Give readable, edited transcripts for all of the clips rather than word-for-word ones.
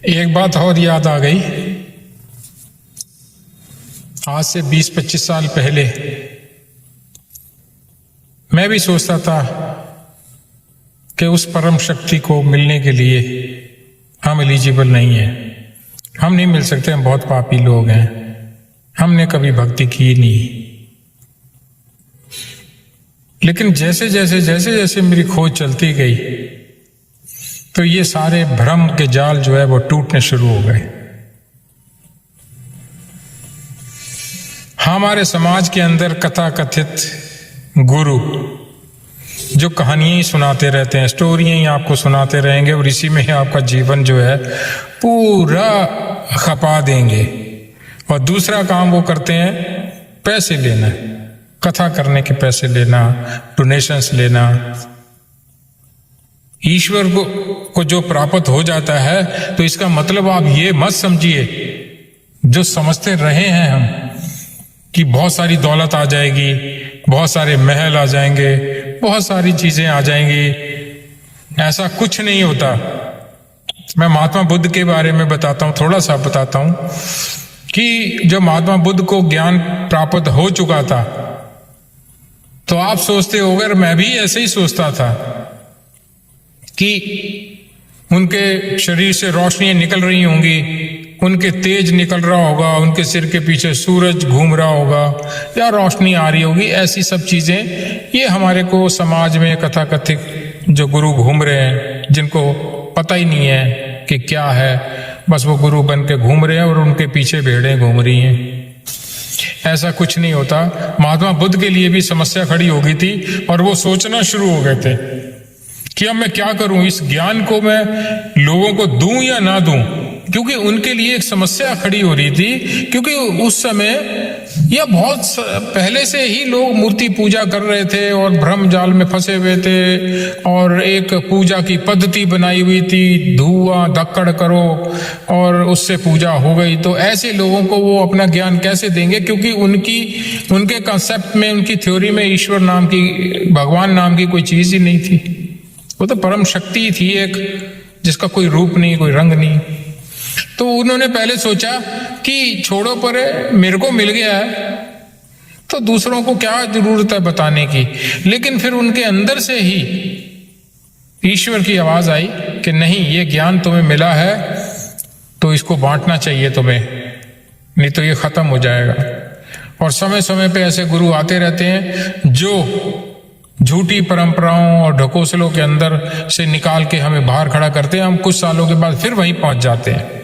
एक बात और याद आ गई। आज से 20-25 साल पहले मैं भी सोचता था कि उस परम शक्ति को मिलने के लिए हम एलिजिबल नहीं हैं, हम नहीं मिल सकते, हम बहुत पापी लोग हैं, हमने कभी भक्ति की नहीं। लेकिन जैसे जैसे मेरी खोज चलती गई तो ये सारे भ्रम के जाल जो है वो टूटने शुरू हो गए। हमारे समाज के अंदर कथा कथित गुरु जो कहानियां ही सुनाते रहते हैं, स्टोरियां ही आपको सुनाते रहेंगे और इसी में ही आपका जीवन जो है पूरा खपा देंगे। और दूसरा काम वो करते हैं पैसे लेना, कथा करने के पैसे लेना, डोनेशंस लेना। ईश्वर को जो प्राप्त हो जाता है तो इसका मतलब आप ये मत समझिए जो समझते रहे हैं हम कि बहुत सारी दौलत आ जाएगी, बहुत सारे महल आ जाएंगे, बहुत सारी चीजें आ जाएंगी। ऐसा कुछ नहीं होता। मैं महात्मा बुद्ध के बारे में बताता हूं, थोड़ा सा बताता हूं कि जब महात्मा बुद्ध को ज्ञान प्राप्त हो चुका था तो आप सोचते हो, अगर मैं भी ऐसे ही सोचता था कि उनके शरीर से रोशनियां निकल रही होंगी, उनके तेज निकल रहा होगा, उनके सिर के पीछे सूरज घूम रहा होगा या रोशनी आ रही होगी, ऐसी सब चीजें ये हमारे को समाज में कथाकथित जो गुरु घूम रहे हैं जिनको पता ही नहीं है कि क्या है, बस वो गुरु बन के घूम रहे हैं और उनके पीछे भेड़ें घूम रही हैं। ऐसा कुछ नहीं होता। महात्मा बुद्ध के लिए भी समस्या खड़ी हो गई थी और वो सोचना शुरू हो गए थे कि अब मैं क्या करूं, इस ज्ञान को मैं लोगों को दूं या ना दूं, क्योंकि उनके लिए एक समस्या खड़ी हो रही थी। क्योंकि उस समय या बहुत पहले से ही लोग मूर्ति पूजा कर रहे थे और भ्रम जाल में फंसे हुए थे और एक पूजा की पद्धति बनाई हुई थी, धुआं धक्कड़ करो और उससे पूजा हो गई। तो ऐसे लोगों को वो अपना ज्ञान कैसे देंगे, क्योंकि उनके कंसेप्ट में, उनकी थ्योरी में ईश्वर नाम की, भगवान नाम की कोई चीज ही नहीं थी। वो तो परम शक्ति थी एक, जिसका कोई रूप नहीं, कोई रंग नहीं। तो उन्होंने पहले सोचा कि छोड़ो परे, मेरे को मिल गया है तो दूसरों को क्या जरूरत है बताने की। लेकिन फिर उनके अंदर से ही ईश्वर की आवाज आई कि नहीं, ये ज्ञान तुम्हें मिला है तो इसको बांटना चाहिए तुम्हें, नहीं तो ये खत्म हो जाएगा। और समय समय पे ऐसे गुरु आते रहते हैं जो झूठी परंपराओं और ढकोसलों के अंदर से निकाल के हमें बाहर खड़ा करते हैं। हम कुछ सालों के बाद फिर वहीं पहुंच जाते हैं।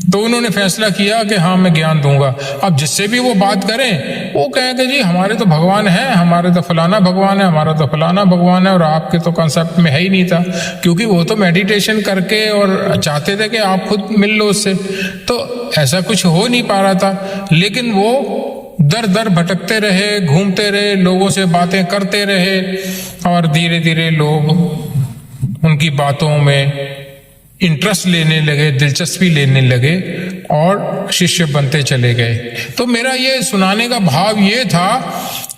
तो उन्होंने फैसला किया कि हाँ, मैं ज्ञान दूंगा। अब जिससे भी वो बात करें वो कहें कि जी हमारे तो भगवान है, हमारे तो फलाना भगवान है, हमारा तो फलाना भगवान है, और आपके तो कंसेप्ट में है ही नहीं था। क्योंकि वो तो मेडिटेशन करके और चाहते थे कि आप खुद मिल लो उससे, तो ऐसा कुछ हो नहीं पा रहा था। लेकिन वो दर दर भटकते रहे, घूमते रहे, लोगों से बातें करते रहे और धीरे धीरे लोग उनकी बातों में इंटरेस्ट लेने लगे, दिलचस्पी लेने लगे और शिष्य बनते चले गए। तो मेरा ये सुनाने का भाव ये था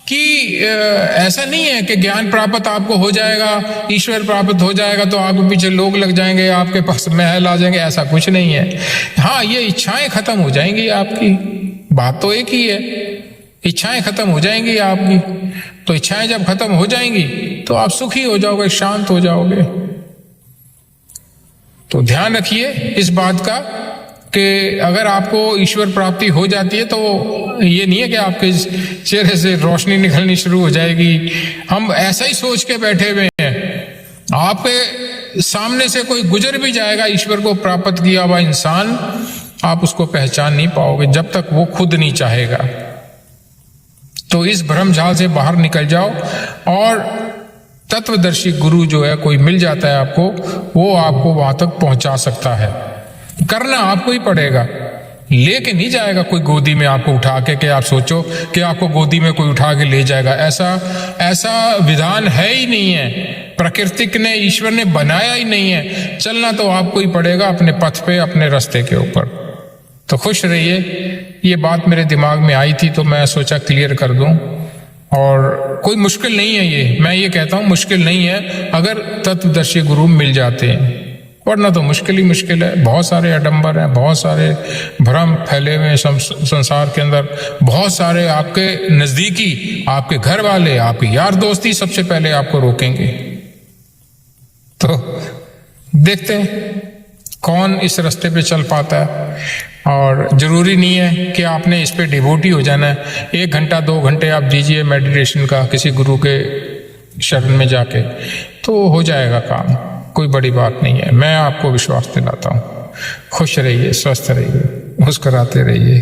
कि ऐसा नहीं है कि ज्ञान प्राप्त आपको हो जाएगा, ईश्वर प्राप्त हो जाएगा तो आपके पीछे लोग लग जाएंगे, आपके पास महल आ जाएंगे, ऐसा कुछ नहीं है। हाँ, ये इच्छाएं खत्म हो जाएंगी आपकी, बात तो एक ही है, इच्छाएं खत्म हो जाएंगी आपकी। तो इच्छाएं जब खत्म हो जाएंगी तो आप सुखी हो जाओगे, शांत हो जाओगे। तो ध्यान रखिए इस बात का कि अगर आपको ईश्वर प्राप्ति हो जाती है तो ये नहीं है कि आपके चेहरे से रोशनी निकलनी शुरू हो जाएगी। हम ऐसा ही सोच के बैठे हुए हैं, आपके सामने से कोई गुजर भी जाएगा ईश्वर को प्राप्त किया हुआ इंसान, आप उसको पहचान नहीं पाओगे जब तक वो खुद नहीं चाहेगा। तो इस भ्रमजाल से बाहर निकल जाओ और तत्वदर्शी गुरु जो है कोई मिल जाता है आपको, वो आपको वहां तक पहुंचा सकता है। करना आपको ही पड़ेगा, लेके नहीं जाएगा कोई गोदी में आपको उठा के कि आप सोचो कि आपको गोदी में कोई उठा के ले जाएगा। ऐसा विधान है ही नहीं है, प्रकृति ने, ईश्वर ने बनाया ही नहीं है। चलना तो आपको ही पड़ेगा अपने पथ पे, अपने रास्ते के ऊपर। तो खुश रहिए। ये बात मेरे दिमाग में आई थी तो मैं सोचा क्लियर कर दूं। और कोई मुश्किल नहीं है, ये मैं ये कहता हूं मुश्किल नहीं है अगर तत्वदर्शी गुरु मिल जाते हैं। वरना तो मुश्किल ही मुश्किल है। बहुत सारे आडंबर हैं, बहुत सारे भ्रम फैले हुए हैं संसार के अंदर। बहुत सारे आपके नजदीकी, आपके घर वाले, आपके यार दोस्ती सबसे पहले आपको रोकेंगे। तो देखते हैं कौन इस रास्ते पे चल पाता है। और जरूरी नहीं है कि आपने इस पे डिवोटी हो जाना है। 1 घंटा 2 घंटे आप दीजिए मेडिटेशन का किसी गुरु के शरण में जाके, तो हो जाएगा काम, कोई बड़ी बात नहीं है। मैं आपको विश्वास दिलाता हूँ। खुश रहिए, स्वस्थ रहिए, मुस्कुराते रहिए।